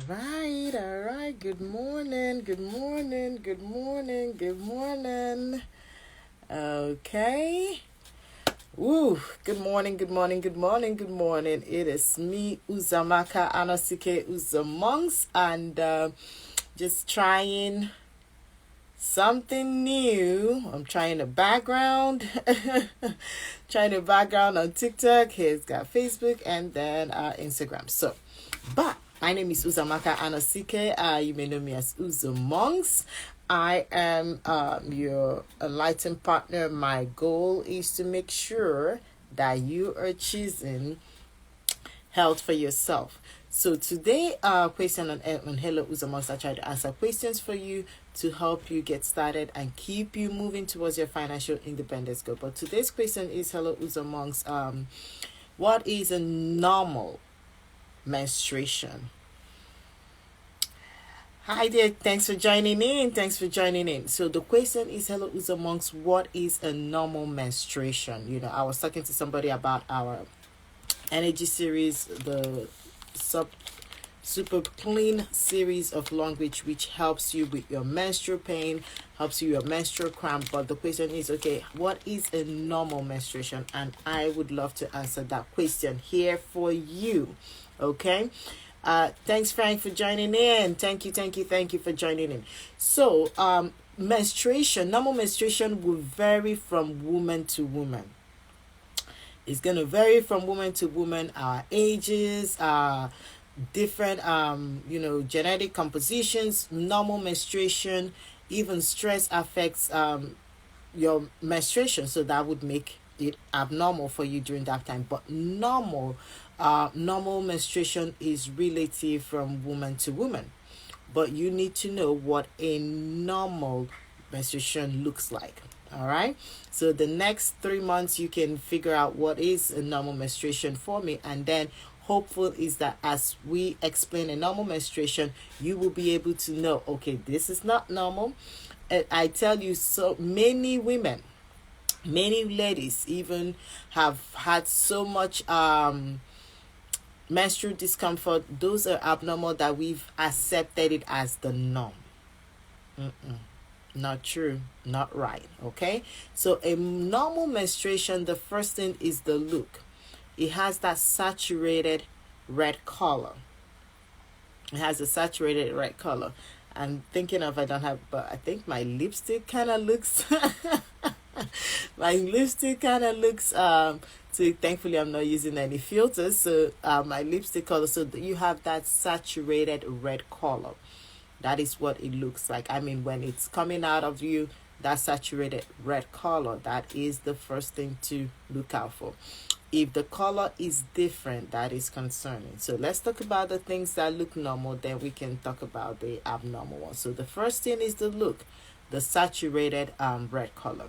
All right. Good morning, good morning, good morning, good morning. Okay. Woo, good morning, good morning, good morning, good morning. It is me, Uzamaka Anosike Uzomonks, and just trying something new. I'm trying a background, trying a background on TikTok. He's got Facebook and then Instagram. But my name is Uzamaka Anosike. You may know me as Uzomonks. I am your enlightened partner. My goal is to make sure that you are choosing health for yourself. So today, question on Hello Uzomonks. I try to answer questions for you to help you get started and keep you moving towards your financial independence goal. But today's question is, Hello Uzomonks, what is a normal menstruation? Hi there, thanks for joining in. So the question is, Hello Uzomonks, what is a normal menstruation? You know, I was talking to somebody about our energy series, the Superbklean series of Longrich, which helps you with your menstrual pain, helps you with your menstrual cramp. But the question is, okay, what is a normal menstruation? And I would love to answer that question here for you. Okay. Thanks, Frank, for joining in. Thank you for joining in. So, normal menstruation will vary from woman to woman. It's going to vary from woman to woman. Our ages, different, genetic compositions, normal menstruation, even stress affects your menstruation. So that would make it abnormal for you during that time. But normal menstruation is relative from woman to woman. But you need to know what a normal menstruation looks like. All right. So the next 3 months, you can figure out what is a normal menstruation for me. And then hopeful is that as we explain a normal menstruation, you will be able to know, okay, this is not normal. And I tell you, so many women, many ladies even have had so much menstrual discomfort. Those are abnormal that we've accepted it as the norm. Not true, not right. Okay, so a normal menstruation, the first thing is the look. It has that saturated red color. I'm thinking of, I don't have, but I think my lipstick kind of looks so thankfully I'm not using any filters. So my lipstick color, so you have that saturated red color. That is what it looks like. I mean, when it's coming out of you, that saturated red color, that is the first thing to look out for. If the color is different, that is concerning. So let's talk about the things that look normal, then we can talk about the abnormal ones. So the first thing is the look, the saturated red color.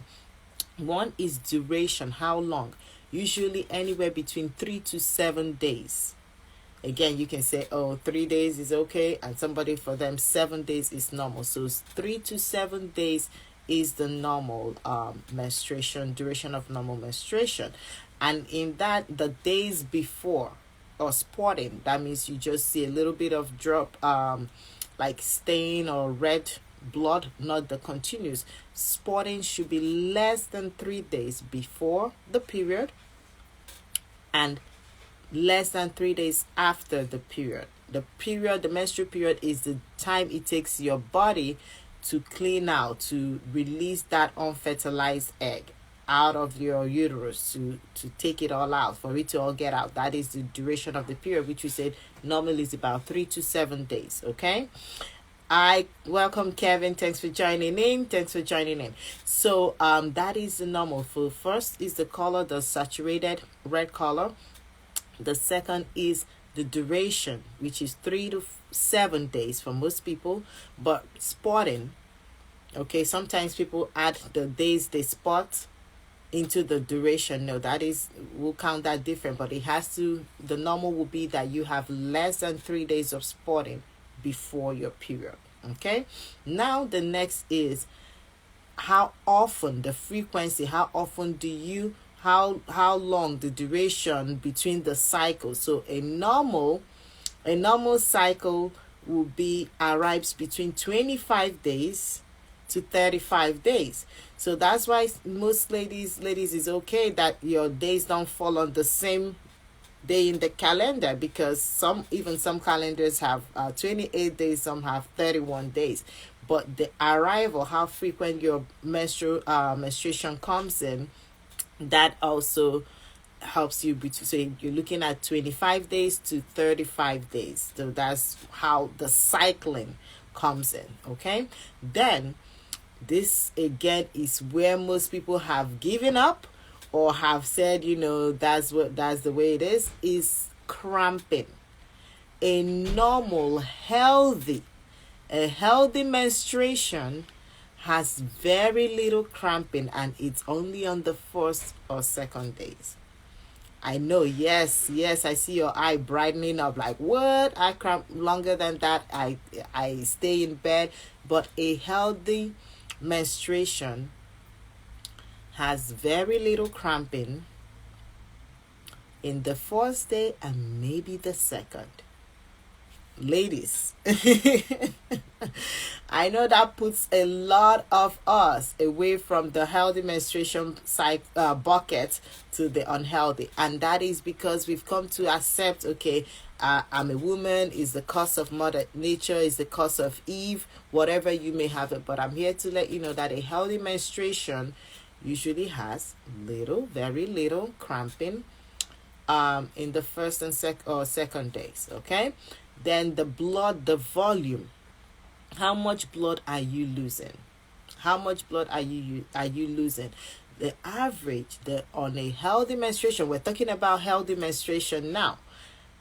One is duration, how long? Usually anywhere between 3 to 7 days. Again, you can say, 3 days is okay, and somebody, for them, 7 days is normal. So 3 to 7 days is the normal menstruation, duration of normal menstruation. And in that, the days before or spotting, that means you just see a little bit of drop, like stain or red blood, not the continuous. Spotting should be less than 3 days before the period and less than 3 days after the period. The menstrual period, is the time it takes your body to clean out, to release that unfertilized egg out of your uterus, to take it all out, for it to all get out. That is the duration of the period, which we said normally is about 3 to 7 days. Okay. I welcome Kevin. Thanks for joining in. So that is the normal. For first is the color, the saturated red color. The second is the duration, which is 3 to 7 days for most people. But spotting, okay, sometimes people add the days they spot into the duration. No, that is, we'll count that different, but it has to, the normal will be that you have less than 3 days of spotting before your period. Okay, now the next is how often, the frequency, how often do you, how long the duration between the cycles. So a normal cycle arrives between 25 days to 35 days. So that's why most ladies is okay that your days don't fall on the same day in the calendar, because some calendars have 28 days, some have 31 days. But the arrival, how frequent your menstruation comes in, that also helps you. So you're looking at 25 days to 35 days. So that's how the cycling comes in. Okay, then this again is where most people have given up or have said, that's the way it is cramping. A healthy menstruation has very little cramping, and it's only on the first or second days. I know, yes, I see your eye brightening up like, what? I cramp longer than that. I stay in bed. But a healthy menstruation has very little cramping in the first day and maybe the second. Ladies, I know that puts a lot of us away from the healthy menstruation bucket to the unhealthy, and that is because we've come to accept, okay, I'm a woman, is the curse of Mother Nature, is the curse of Eve, whatever you may have it. But I'm here to let you know that a healthy menstruation usually has very little cramping in the first and second days. Okay, then the volume. How much blood are you losing? The average on a healthy menstruation, we're talking about healthy menstruation now.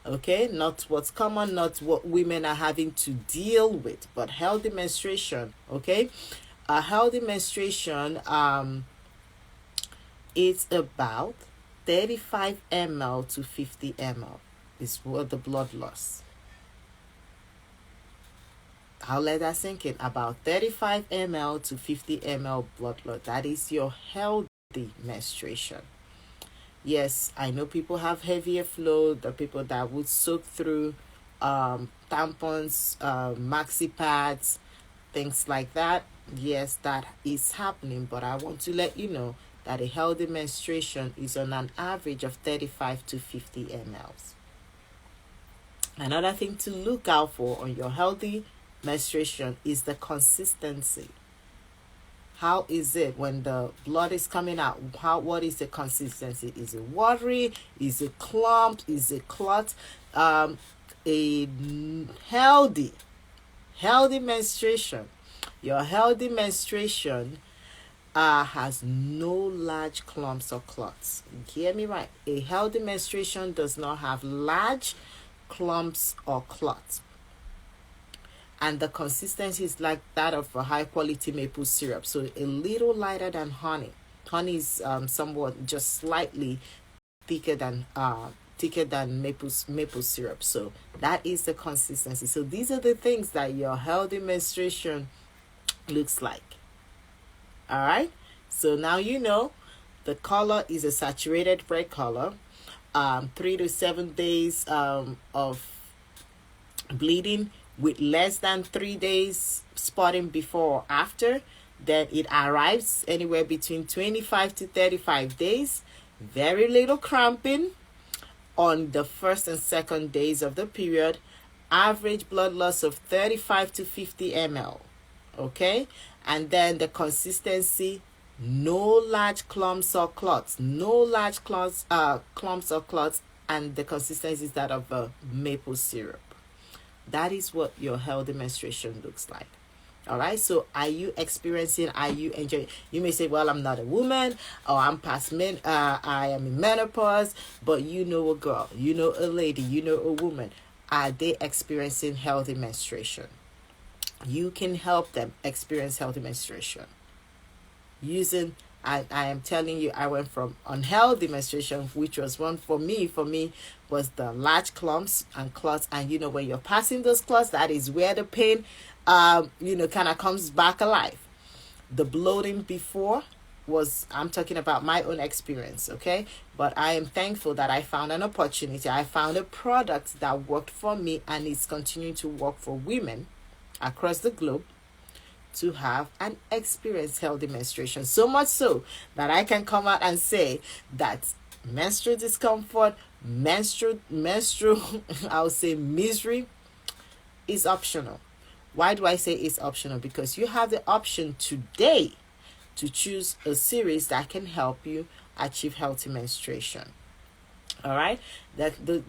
Okay, not what's common, not what women are having to deal with, but healthy menstruation. Okay, a healthy menstruation, it's about 35 ml to 50 ml is what the blood loss. I'll let that sink in. About 35 ml to 50 ml blood loss. That is your healthy menstruation. Yes, I know people have heavier flow. The people that would soak through tampons, maxi pads, things like that. Yes, that is happening. But I want to let you know that a healthy menstruation is on an average of 35 to 50 mLs. Another thing to look out for on your healthy menstruation is the consistency. How is it when the blood is coming out? What is the consistency? Is it watery? Is it clump? Is it clot? A healthy menstruation. Your healthy menstruation has no large clumps or clots. Hear me right. A healthy menstruation does not have large clumps or clots. And the consistency is like that of a high quality maple syrup. So a little lighter than honey. Honey is somewhat just slightly thicker than maple syrup. So that is the consistency. So these are the things that your healthy menstruation looks like. All right. So now you know the color is a saturated red color. 3 to 7 days of bleeding with less than 3 days spotting before or after. Then it arrives anywhere between 25 to 35 days. Very little cramping on the first and second days of the period. Average blood loss of 35 to 50 ml. Okay, and then the consistency, no large clumps or clots, and the consistency is that of a maple syrup. That is what your healthy menstruation looks like. All right, so are you enjoying? You may say, well, I'm not a woman, or I'm past I am in menopause, but you know a girl, you know a lady, you know a woman. Are they experiencing healthy menstruation? You can help them experience healthy menstruation using, I am telling you, I went from unhealthy menstruation, which was one for me was the large clumps and clots. And when you're passing those clots, that is where the pain kind of comes back alive. The bloating before, I'm talking about my own experience, okay? But I am thankful that I found an opportunity. I found a product that worked for me, and it's continuing to work for women across the globe to have and experience healthy menstruation. So much so that I can come out and say that menstrual discomfort, menstrual I'll say misery, is optional. Why do I say it's optional? Because you have the option today to choose a series that can help you achieve healthy menstruation. All right,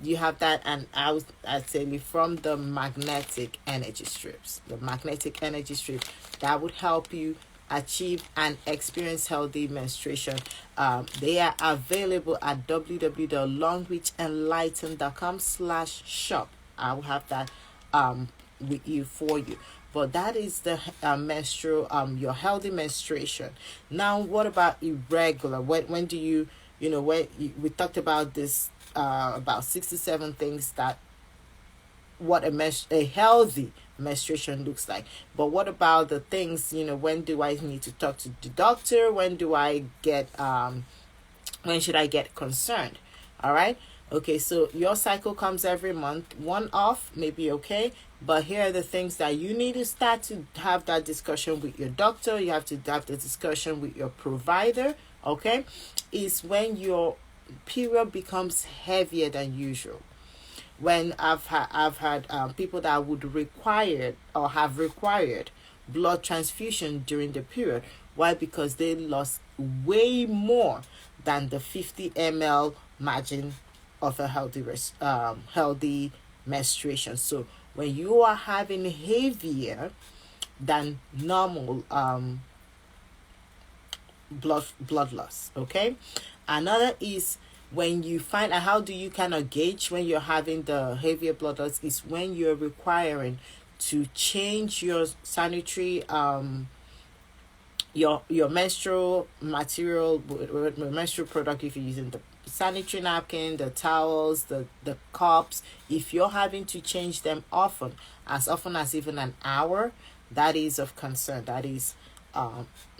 you have that, and I'd say from the magnetic energy strips, that would help you achieve and experience healthy menstruation. They are available at www.longrichenlighten.com/shop. I will have that with you for you. But that is the menstrual, your healthy menstruation. Now, what about irregular? When do you, we talked about this, about 67 things that what a healthy menstruation looks like. But what about the things, when do I need to talk to the doctor? When do I get, when should I get concerned? All right. Okay, so your cycle comes every month. One off may be okay, but here are the things that you need to start to have that discussion with your doctor. You have to have the discussion with your provider, okay? Is when your period becomes heavier than usual. When I've had people that would require or have required blood transfusion during the period. Why? Because they lost way more than the 50 ml margin of a healthy menstruation. So when you are having heavier than normal blood loss, okay? Another is when you find out, how do you kind of gauge when you're having the heavier blood loss, is when you're requiring to change your sanitary your menstrual material, menstrual product, if you're using the sanitary napkin, the towels, the cups. If you're having to change them often as even an hour, that is of concern. That is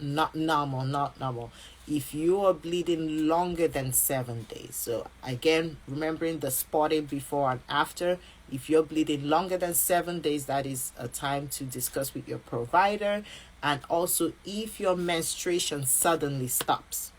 not normal. If you are bleeding longer than 7 days, so again, remembering the spotting before and after, if you're bleeding longer than 7 days, that is a time to discuss with your provider. And also, if your menstruation suddenly stops,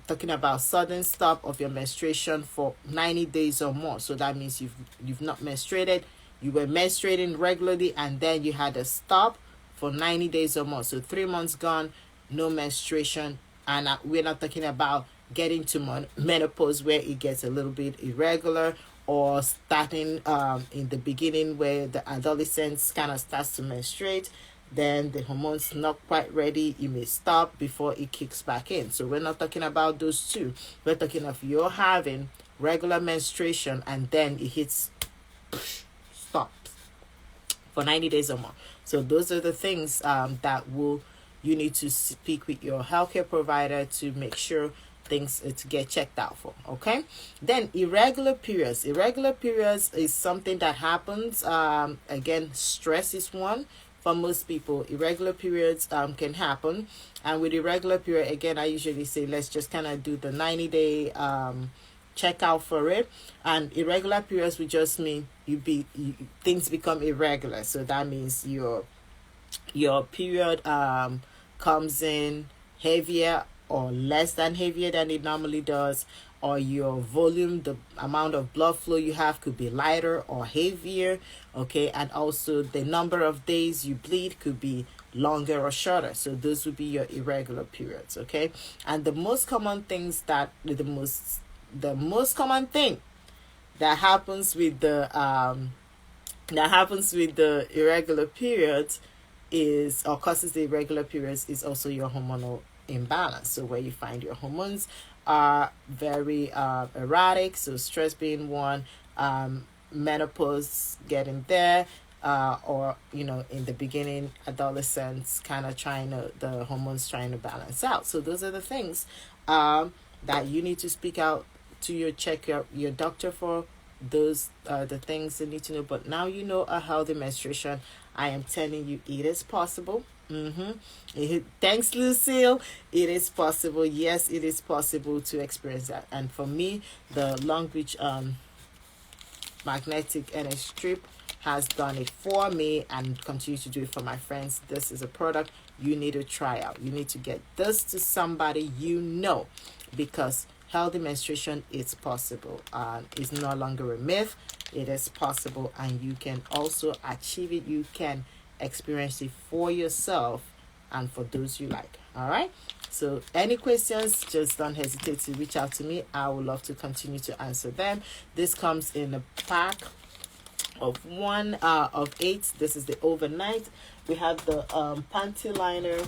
talking about sudden stop of your menstruation for 90 days or more. So that means you've not menstruated, you were menstruating regularly, and then you had a stop for 90 days or more. So 3 months gone, no menstruation. And we're not talking about getting to menopause where it gets a little bit irregular, or starting in the beginning where the adolescence kind of starts to menstruate. Then the hormones not quite ready, you may stop before it kicks back in. So we're not talking about those two. We're talking of you're having regular menstruation and then it hits stops for 90 days or more. So those are the things that you need to speak with your healthcare provider to make sure things to get checked out for. Okay. Then irregular periods. Irregular periods is something that happens. Again, stress is one. For most people, irregular periods can happen. And with irregular period, again, I usually say let's just kind of do the 90-day check out for it. And irregular periods would just mean things become irregular. So that means your period comes in heavier or less than heavier than it normally does, or your volume, the amount of blood flow you have, could be lighter or heavier, okay? And also the number of days you bleed could be longer or shorter. So those would be your irregular periods, okay? And the most common things the most common thing that happens with the irregular periods is, or causes the irregular periods, is also your hormonal imbalance. So where you find your hormones are very erratic, so stress being one, menopause getting there, or in the beginning, adolescence, kind of the hormones trying to balance out. So those are the things that you need to speak out to your doctor for Those are the things you need to know. But now you know a healthy menstruation. I am telling you, it is possible. Thanks, Lucille. It is possible. Yes, it is possible to experience that. And for me, the Longrich magnetic energy strip has done it for me and continue to do it for my friends. This is a product you need to try out. You need to get this to somebody you know, because healthy menstruation is possible. It's no longer a myth. It is possible, and you can also achieve it. You can experience it for yourself and for those you like. All right. So any questions, just don't hesitate to reach out to me. I would love to continue to answer them. This comes in a pack of 8. This is the overnight. We have the panty liner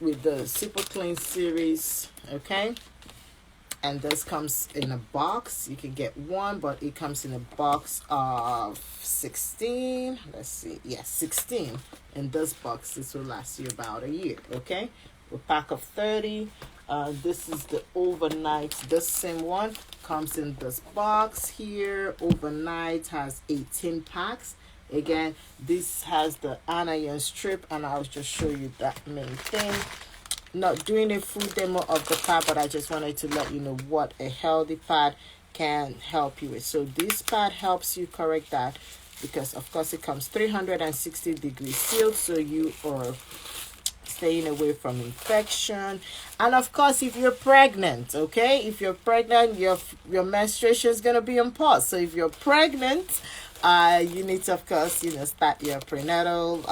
with the Super Clean series. Okay. And this comes in a box. You can get one, but it comes in a box of 16. Let's see. Yes, 16 in this box. This will last you about a year. Okay. A pack of 30. This is the overnight. This same one comes in this box here. Overnight has 18 packs. Again, this has the anion strip, and I'll just show you that main thing. Not doing a full demo of the pad, but I just wanted to let you know what a healthy pad can help you with. So this pad helps you correct that, because of course it comes 360 degrees sealed, so you are staying away from infection. And of course, if you're pregnant, okay, if you're pregnant, your menstruation is going to be on pause. So if you're pregnant, you need to, of course, start your prenatal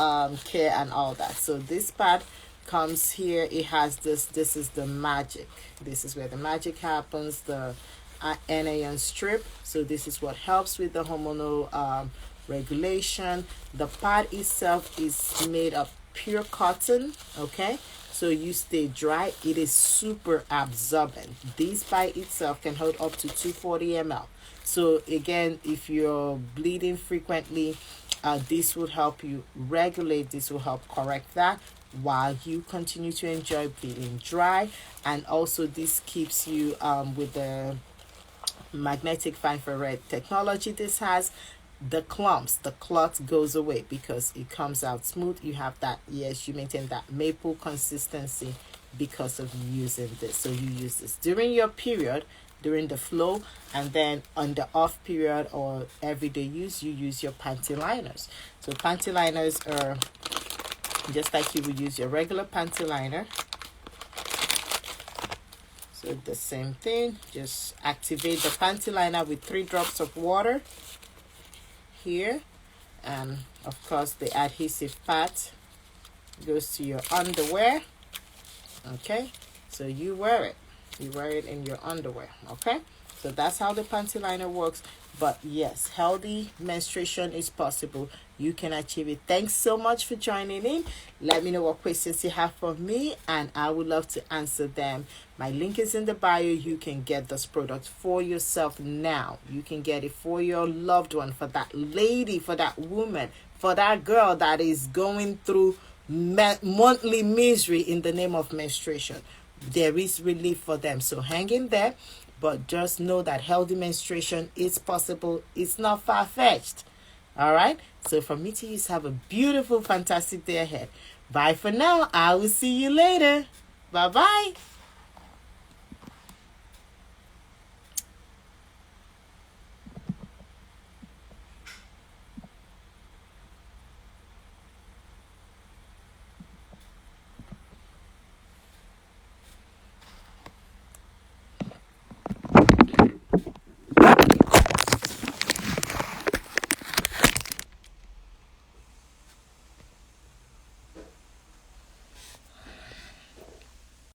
care and all that. So this pad comes here. It has this is the magic. This is where the magic happens, the anion strip. So this is what helps with the hormonal regulation. The pad itself is made of pure cotton. Okay, so you stay dry. It is super absorbent. This by itself can hold up to 240 ml. So again, if you're bleeding frequently, this will help you regulate. This will help correct that while you continue to enjoy feeling dry. And also this keeps you with the magnetic fine infrared technology this has, the clumps, the clots goes away because it comes out smooth. You have that, yes, you maintain that maple consistency because of using this. So you use this during your period, during the flow, and then on the off period or everyday use, you use your panty liners. So panty liners are just like you would use your regular panty liner. So the same thing, just activate the panty liner with 3 drops of water here, and of course the adhesive part goes to your underwear. Okay, so you wear it in your underwear. Okay, so that's how the panty liner works. But yes, healthy menstruation is possible. You can achieve it. Thanks so much for joining in. Let me know what questions you have for me, and I would love to answer them. My link is in the bio. You can get this product for yourself now. You can get it for your loved one, for that lady, for that woman, for that girl that is going through monthly misery in the name of menstruation. There is relief for them. So hang in there. But just know that healthy menstruation is possible. It's not far-fetched. All right? So from me to you, have a beautiful, fantastic day ahead. Bye for now. I will see you later. Bye-bye.